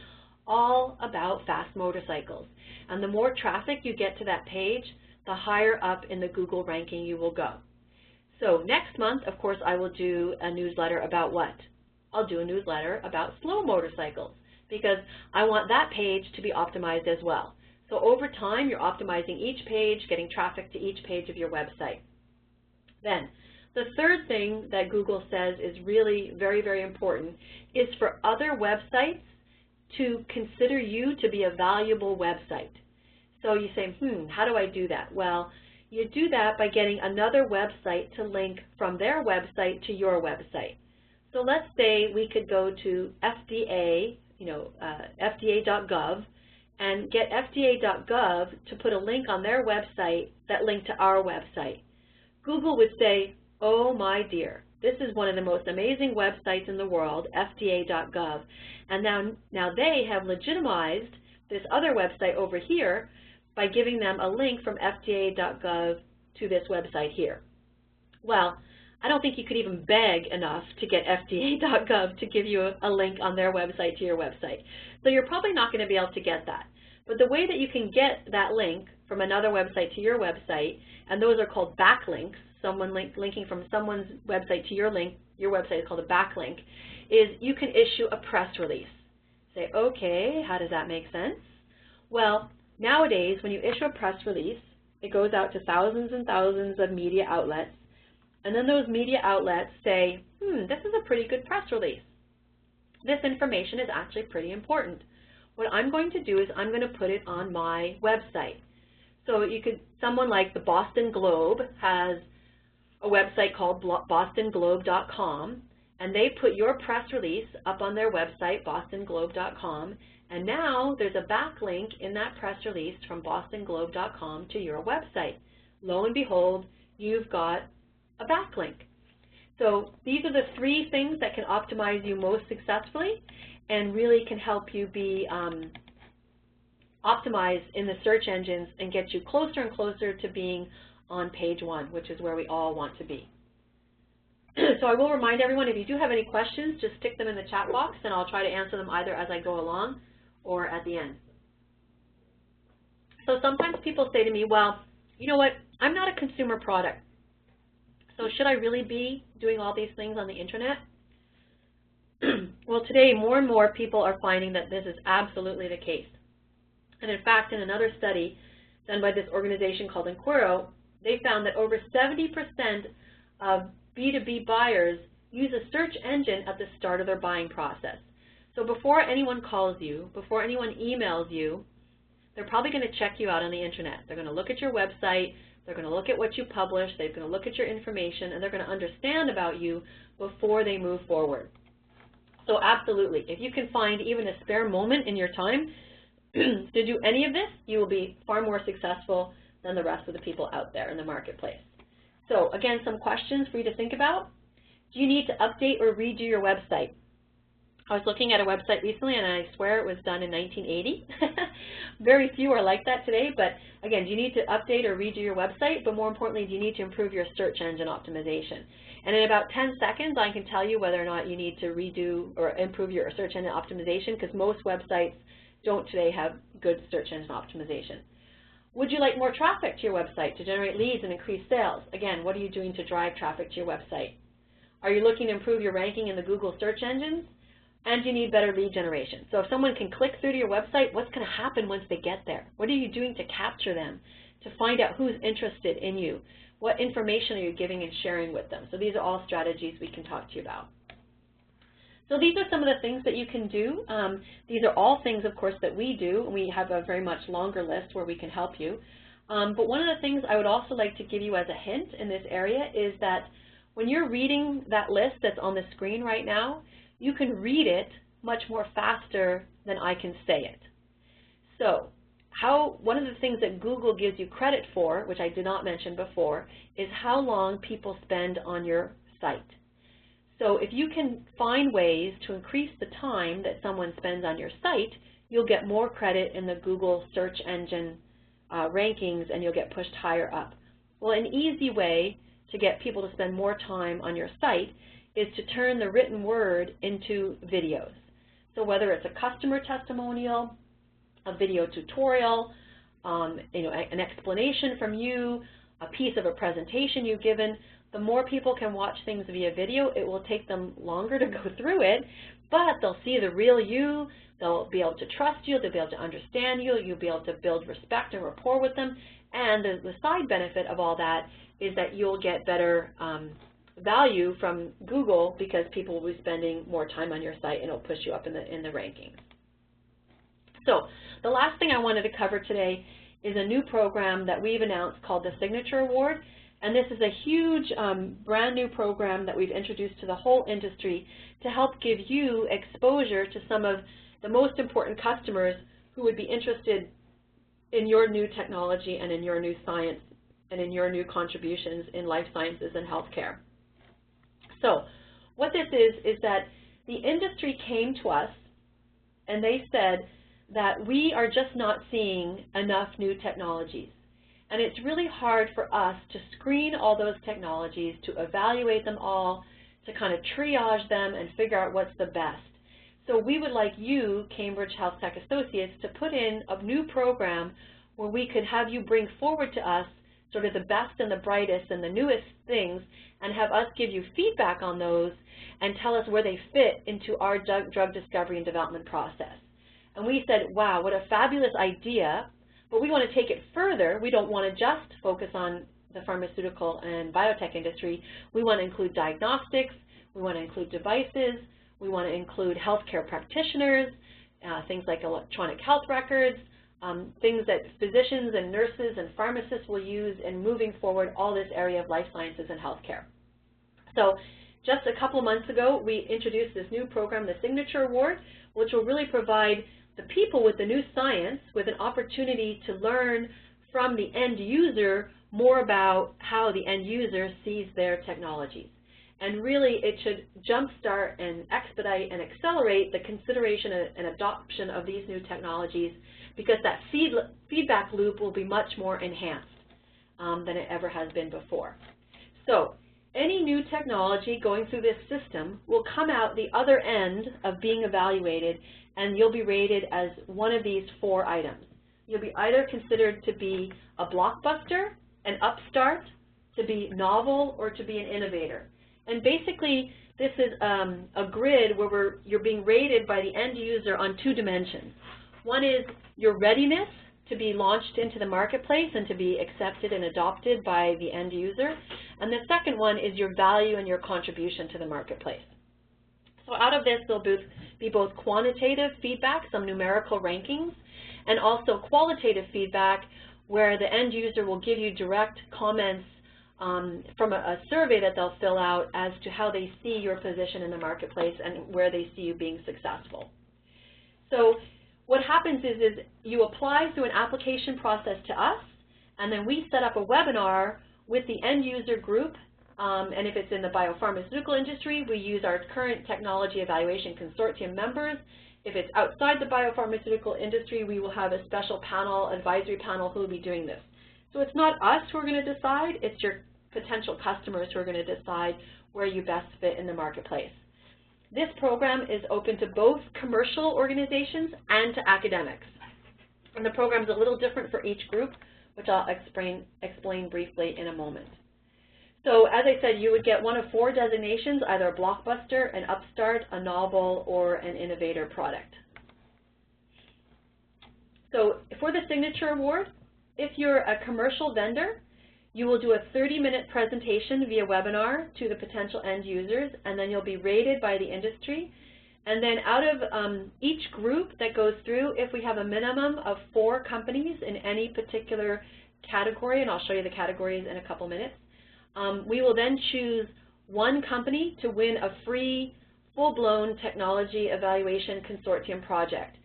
all about fast motorcycles. And the more traffic you get to that page, the higher up in the Google ranking you will go. So next month, of course, I will do a newsletter about what? I'll do a newsletter about slow motorcycles, because I want that page to be optimized as well. So over time, you're optimizing each page, getting traffic to each page of your website. Then, the third thing that Google says is really very, very important is for other websites to consider you to be a valuable website. So you say, how do I do that? Well, you do that by getting another website to link from their website to your website. So let's say we could go to FDA, FDA.gov, and get FDA.gov to put a link on their website that linked to our website. Google would say, oh my dear, this is one of the most amazing websites in the world, FDA.gov, and now they have legitimized this other website over here by giving them a link from FDA.gov to this website here. Well, I don't think you could even beg enough to get FDA.gov to give you a link on their website to your website. So you're probably not going to be able to get that. But the way that you can get that link from another website to your website, and those are called backlinks, someone linking from someone's website to your website is called a backlink, is you can issue a press release. Say, okay, how does that make sense? Well, nowadays, when you issue a press release, it goes out to thousands and thousands of media outlets, and then those media outlets say, this is a pretty good press release. This information is actually pretty important. What I'm going to do is I'm going to put it on my website. So someone like the Boston Globe has a website called bostonglobe.com, and they put your press release up on their website, bostonglobe.com, and now there's a backlink in that press release from bostonglobe.com to your website. Lo and behold, you've got a backlink. So these are the three things that can optimize you most successfully and really can help you be optimized in the search engines and get you closer and closer to being on page one, which is where we all want to be. So I will remind everyone, if you do have any questions, just stick them in the chat box and I'll try to answer them either as I go along or at the end. So sometimes people say to me, well, you know what, I'm not a consumer product. So should I really be doing all these things on the internet? Well, today more and more people are finding that this is absolutely the case. And in fact, in another study done by this organization called Inquiro, they found that over 70% of B2B buyers use a search engine at the start of their buying process. So before anyone calls you, before anyone emails you, they're probably going to check you out on the internet. They're going to look at your website, they're going to look at what you publish, they're going to look at your information, and they're going to understand about you before they move forward. So absolutely, if you can find even a spare moment in your time to do any of this, you will be far more successful than the rest of the people out there in the marketplace. So again, some questions for you to think about. Do you need to update or redo your website? I was looking at a website recently, and I swear it was done in 1980. Very few are like that today, but again, do you need to update or redo your website? But more importantly, do you need to improve your search engine optimization? And in about 10 seconds, I can tell you whether or not you need to redo or improve your search engine optimization, because most websites don't today have good search engine optimization. Would you like more traffic to your website to generate leads and increase sales? Again, what are you doing to drive traffic to your website? Are you looking to improve your ranking in the Google search engines? And you need better lead generation. So if someone can click through to your website, what's going to happen once they get there? What are you doing to capture them, to find out who's interested in you? What information are you giving and sharing with them? So these are all strategies we can talk to you about. So these are some of the things that you can do. These are all things, of course, that we do. We have a very much longer list where we can help you. But one of the things I would also like to give you as a hint in this area is that when you're reading that list that's on the screen right now, you can read it much more faster than I can say it. So one of the things that Google gives you credit for, which I did not mention before, is how long people spend on your site. So if you can find ways to increase the time that someone spends on your site, you'll get more credit in the Google search engine rankings, and you'll get pushed higher up. Well, an easy way to get people to spend more time on your site is to turn the written word into videos. So whether it's a customer testimonial, a video tutorial, an explanation from you, a piece of a presentation you've given, the more people can watch things via video, it will take them longer to go through it, but they'll see the real you, they'll be able to trust you, they'll be able to understand you, you'll be able to build respect and rapport with them, and the side benefit of all that is that you'll get better value from Google because people will be spending more time on your site, and it'll push you up in the rankings. So the last thing I wanted to cover today is a new program that we've announced called the Signature Award, and this is a huge brand new program that we've introduced to the whole industry to help give you exposure to some of the most important customers who would be interested in your new technology and in your new science and in your new contributions in life sciences and healthcare. So what this is that the industry came to us and they said that we are just not seeing enough new technologies. And it's really hard for us to screen all those technologies, to evaluate them all, to kind of triage them and figure out what's the best. So we would like you, Cambridge Health Tech Associates, to put in a new program where we could have you bring forward to us sort of the best and the brightest and the newest things, and have us give you feedback on those and tell us where they fit into our drug discovery and development process. And we said, wow, what a fabulous idea, but we want to take it further. We don't want to just focus on the pharmaceutical and biotech industry. We want to include diagnostics, we want to include devices, we want to include healthcare practitioners, things like electronic health records, things that physicians and nurses and pharmacists will use in moving forward all this area of life sciences and healthcare. So just a couple of months ago, we introduced this new program, the Signature Award, which will really provide the people with the new science with an opportunity to learn from the end user more about how the end user sees their technologies. And really, it should jumpstart and expedite and accelerate the consideration and adoption of these new technologies, because that feedback loop will be much more enhanced than it ever has been before. So any new technology going through this system will come out the other end of being evaluated, and you'll be rated as one of these 4 items. You'll be either considered to be a blockbuster, an upstart, to be novel, or to be an innovator. And basically, this is a grid where you're being rated by the end user on 2 dimensions. One is your readiness to be launched into the marketplace and to be accepted and adopted by the end user. And the second one is your value and your contribution to the marketplace. So out of this, there'll be both quantitative feedback, some numerical rankings, and also qualitative feedback where the end user will give you direct comments from a survey that they'll fill out as to how they see your position in the marketplace and where they see you being successful. So what happens is you apply through an application process to us, And then we set up a webinar with the end user group, and if it's in the biopharmaceutical industry, we use our current Technology Evaluation Consortium members. If it's outside the biopharmaceutical industry, we will have a special panel, advisory panel, who will be doing this. So it's not us who are going to decide, it's your potential customers who are going to decide where you best fit in the marketplace. This program is open to both commercial organizations and to academics. And the program is a little different for each group, which I'll explain briefly in a moment. So as I said, you would get one of 4 designations, either a blockbuster, an upstart, a novel, or an innovator product. So for the Signature Award, if you're a commercial vendor, you will do a 30-minute presentation via webinar to the potential end users, and then you'll be rated by the industry. And then out of each group that goes through, if we have a minimum of 4 companies in any particular category, and I'll show you the categories in a couple minutes, we will then choose one company to win a free, full-blown Technology Evaluation Consortium project.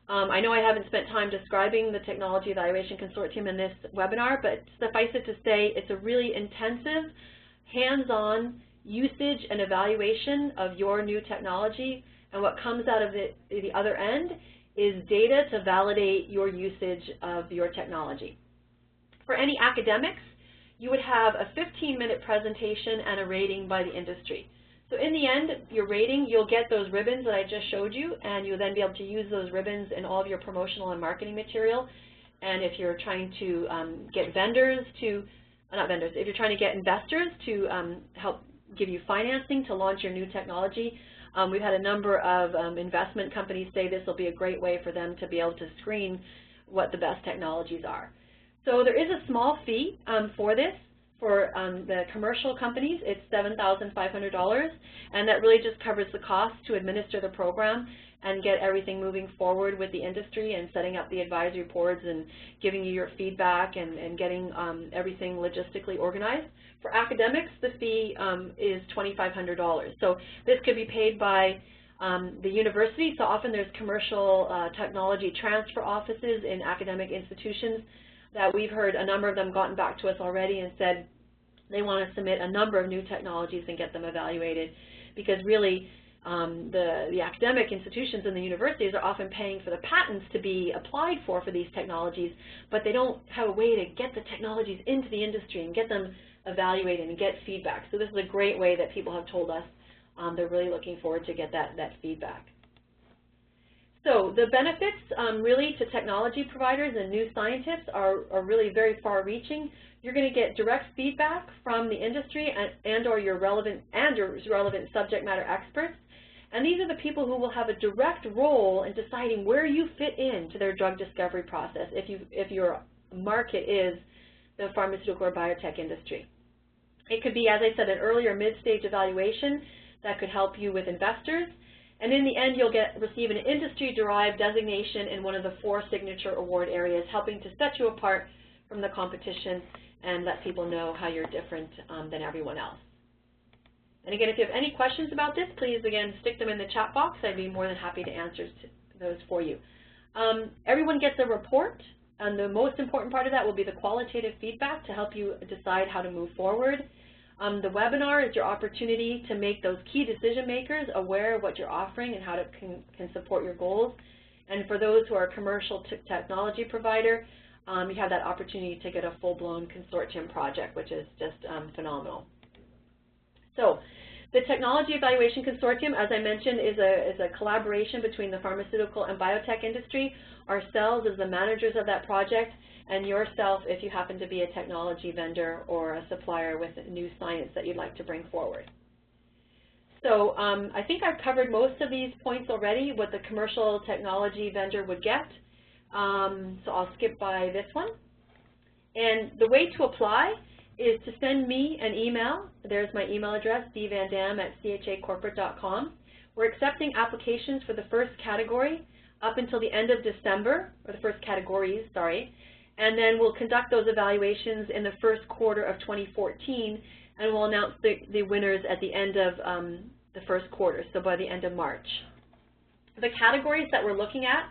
I know I haven't spent time describing the Technology Evaluation Consortium in this webinar, but suffice it to say it's a really intensive, hands-on usage and evaluation of your new technology, and what comes out of the other end is data to validate your usage of your technology. For any academics, you would have a 15-minute presentation and a rating by the industry. So in the end, your rating, you'll get those ribbons that I just showed you, and you'll then be able to use those ribbons in all of your promotional and marketing material. And if you're trying to get vendors to, not vendors, if you're trying to get investors to help give you financing to launch your new technology, we've had a number of investment companies say this will be a great way for them to be able to screen what the best technologies are. So there is a small fee for this. For the commercial companies, it's $7,500, and that really just covers the cost to administer the program and get everything moving forward with the industry and setting up the advisory boards and giving you your feedback and getting everything logistically organized. For academics, the fee is $2,500. So this could be paid by the university. So often there's commercial technology transfer offices in academic institutions that we've heard a number of them gotten back to us already and said they want to submit a number of new technologies and get them evaluated, because really the academic institutions and the universities are often paying for the patents to be applied for these technologies, but they don't have a way to get the technologies into the industry and get them evaluated and get feedback. So this is a great way that people have told us they're really looking forward to get that feedback. So the benefits really to technology providers and new scientists are really very far-reaching. You're going to get direct feedback from the industry and or your relevant subject matter experts. And these are the people who will have a direct role in deciding where you fit into their drug discovery process if your market is the pharmaceutical or biotech industry. It could be, as I said, an earlier mid-stage evaluation that could help you with investors. And in the end, you'll receive an industry-derived designation in one of the 4 signature award areas, helping to set you apart from the competition and let people know how you're different than everyone else. And again, if you have any questions about this, please, again, stick them in the chat box. I'd be more than happy to answer those for you. Everyone gets a report, and the most important part of that will be the qualitative feedback to help you decide how to move forward. The webinar is your opportunity to make those key decision makers aware of what you're offering and how it can support your goals. And for those who are a commercial technology provider, you have that opportunity to get a full-blown consortium project, which is just phenomenal. So the Technology Evaluation Consortium, as I mentioned, is a collaboration between the pharmaceutical and biotech industry, ourselves as the managers of that project, and yourself if you happen to be a technology vendor or a supplier with new science that you'd like to bring forward. So I think I've covered most of these points already, what the commercial technology vendor would get. So I'll skip by this one. And the way to apply is to send me an email. There's my email address, dvandam@chacorporate.com. We're accepting applications for the first category up until the end of December, or the first categories, sorry. And then we'll conduct those evaluations in the first quarter of 2014, and we'll announce the winners at the end of the first quarter, so by the end of March. The categories that we're looking at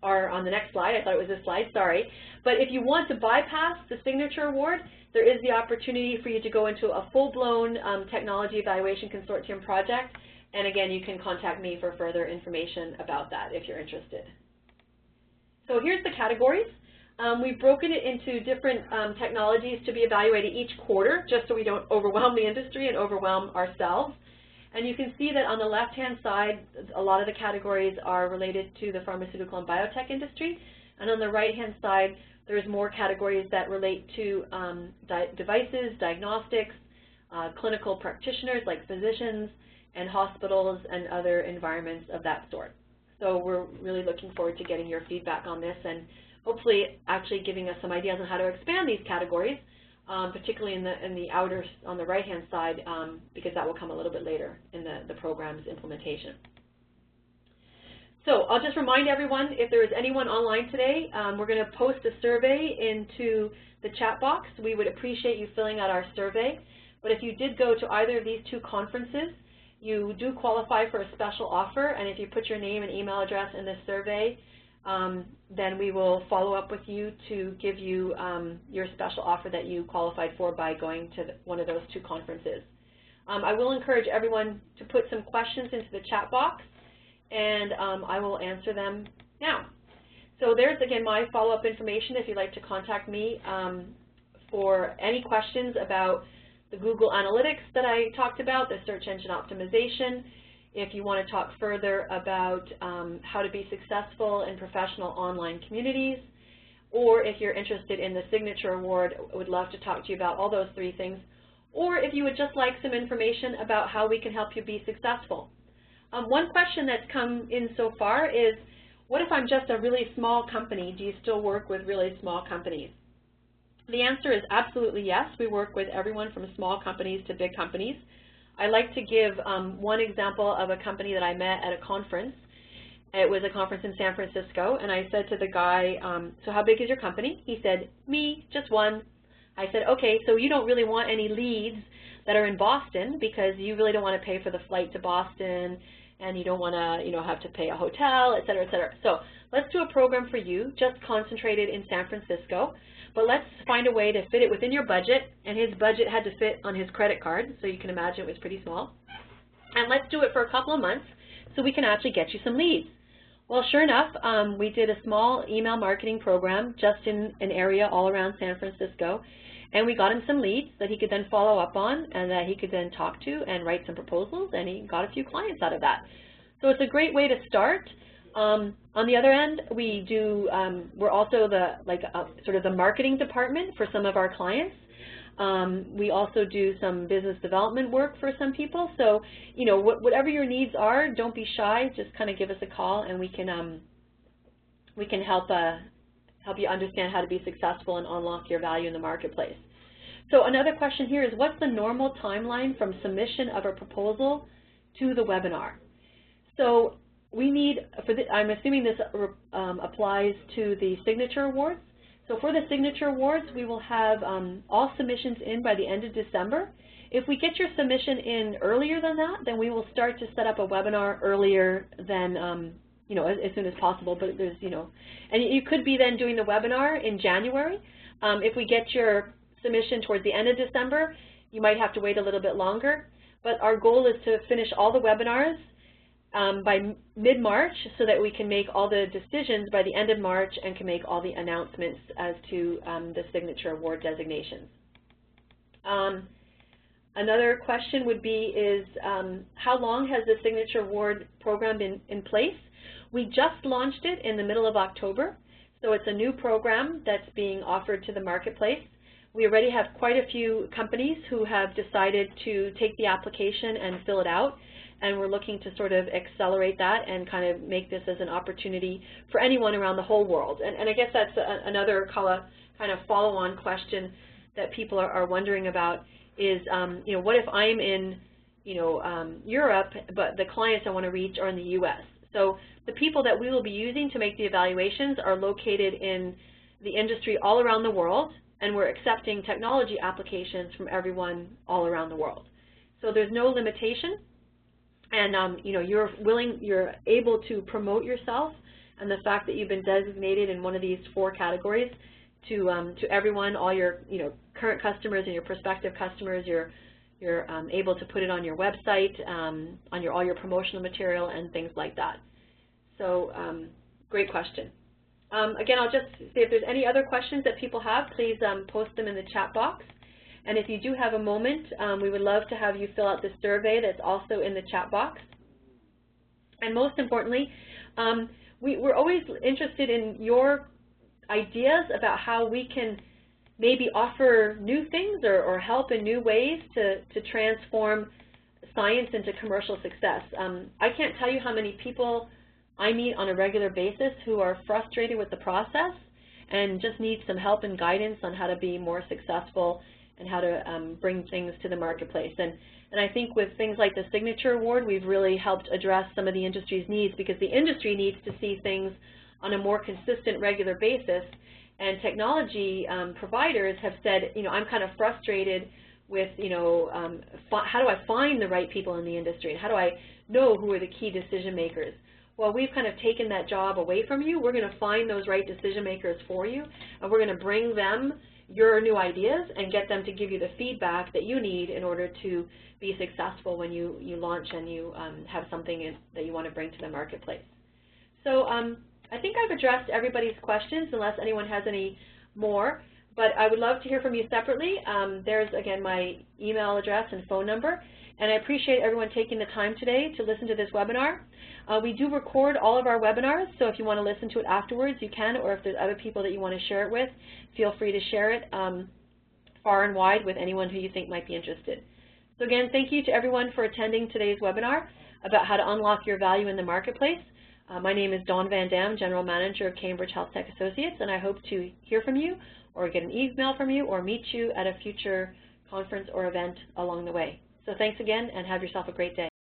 are on the next slide. I thought it was this slide, sorry. But if you want to bypass the signature award, there is the opportunity for you to go into a full-blown technology evaluation consortium project. And again, you can contact me for further information about that if you're interested. So here's the categories. We've broken it into different technologies to be evaluated each quarter, just so we don't overwhelm the industry and overwhelm ourselves. And you can see that on the left-hand side, a lot of the categories are related to the pharmaceutical and biotech industry. And on the right-hand side, there's more categories that relate to devices, diagnostics, clinical practitioners like physicians, and hospitals and other environments of that sort. So we're really looking forward to getting your feedback on this and hopefully actually giving us some ideas on how to expand these categories, particularly in the outer, on the right-hand side, because that will come a little bit later in the program's implementation. So I'll just remind everyone, if there is anyone online today, we're going to post a survey into the chat box. We would appreciate you filling out our survey. But if you did go to either of these two conferences, you do qualify for a special offer, and if you put your name and email address in this survey, then we will follow up with you to give you your special offer that you qualified for by going to one of those two conferences. I will encourage everyone to put some questions into the chat box, and I will answer them now. So there's, again, my follow-up information if you'd like to contact me for any questions about the Google Analytics that I talked about, the search engine optimization. If you want to talk further about how to be successful in professional online communities, or if you're interested in the Signature Award, I would love to talk to you about all those three things. Or if you would just like some information about how we can help you be successful. One question that's come in so far is, what if I'm just a really small company? Do you still work with really small companies? The answer is absolutely yes. We work with everyone from small companies to big companies. I like to give one example of a company that I met at a conference. It was a conference in San Francisco, and I said to the guy, so how big is your company? He said, me, just one. I said, okay, so you don't really want any leads that are in Boston because you really don't want to pay for the flight to Boston, and you don't want to, have to pay a hotel, et cetera, et cetera. So let's do a program for you, just concentrated in San Francisco. But let's find a way to fit it within your budget, and his budget had to fit on his credit card, so you can imagine it was pretty small. And let's do it for a couple of months so we can actually get you some leads. Well, sure enough, we did a small email marketing program just in an area all around San Francisco, and we got him some leads that he could then follow up on and that he could then talk to and write some proposals, and he got a few clients out of that. So it's a great way to start. On the other end, we do, we're also sort of the marketing department for some of our clients. We also do some business development work for some people. So, whatever your needs are, don't be shy. Just kind of give us a call, and we can help you understand how to be successful and unlock your value in the marketplace. So another question here is, what's the normal timeline from submission of a proposal to the webinar? So we need, I'm assuming this applies to the Signature Awards. So for the Signature Awards, we will have all submissions in by the end of December. If we get your submission in earlier than that, then we will start to set up a webinar earlier than, as soon as possible. But there's, and you could be then doing the webinar in January. If we get your submission towards the end of December, you might have to wait a little bit longer. But our goal is to finish all the webinars by mid-March so that we can make all the decisions by the end of March and can make all the announcements as to the Signature Award designations. Another question would be how long has the Signature Award program been in place? We just launched it in the middle of October, so it's a new program that's being offered to the marketplace. We already have quite a few companies who have decided to take the application and fill it out, and we're looking to sort of accelerate that and kind of make this as an opportunity for anyone around the whole world. And I guess that's another kind of follow-on question that people are wondering about is, what if I'm in, Europe, but the clients I want to reach are in the U.S.? So the people that we will be using to make the evaluations are located in the industry all around the world, and we're accepting technology applications from everyone all around the world. So there's no limitation. And you're able to promote yourself and the fact that you've been designated in one of these 4 categories to everyone, all your current customers and your prospective customers. You're able to put it on your website, on all your promotional material and things like that. So great question. Again, I'll just say if there's any other questions that people have, please post them in the chat box. And if you do have a moment, we would love to have you fill out the survey that's also in the chat box. And most importantly, we're always interested in your ideas about how we can maybe offer new things or help in new ways to transform science into commercial success. I can't tell you how many people I meet on a regular basis who are frustrated with the process and just need some help and guidance on how to be more successful and how to bring things to the marketplace. And I think with things like the Signature Award, we've really helped address some of the industry's needs, because the industry needs to see things on a more consistent, regular basis. And technology providers have said, I'm kind of frustrated with, how do I find the right people in the industry, and how do I know who are the key decision makers? Well, we've kind of taken that job away from you. We're going to find those right decision makers for you, and we're going to bring them your new ideas and get them to give you the feedback that you need in order to be successful when you launch and you have something that you want to bring to the marketplace. So I think I've addressed everybody's questions, unless anyone has any more. But I would love to hear from you separately. There's, again, my email address and phone number. And I appreciate everyone taking the time today to listen to this webinar. We do record all of our webinars, so if you want to listen to it afterwards, you can, or if there's other people that you want to share it with, feel free to share it far and wide with anyone who you think might be interested. So again, thank you to everyone for attending today's webinar about how to unlock your value in the marketplace. My name is Dawn Van Dam, General Manager of Cambridge Health Tech Associates, and I hope to hear from you or get an email from you or meet you at a future conference or event along the way. So thanks again, and have yourself a great day.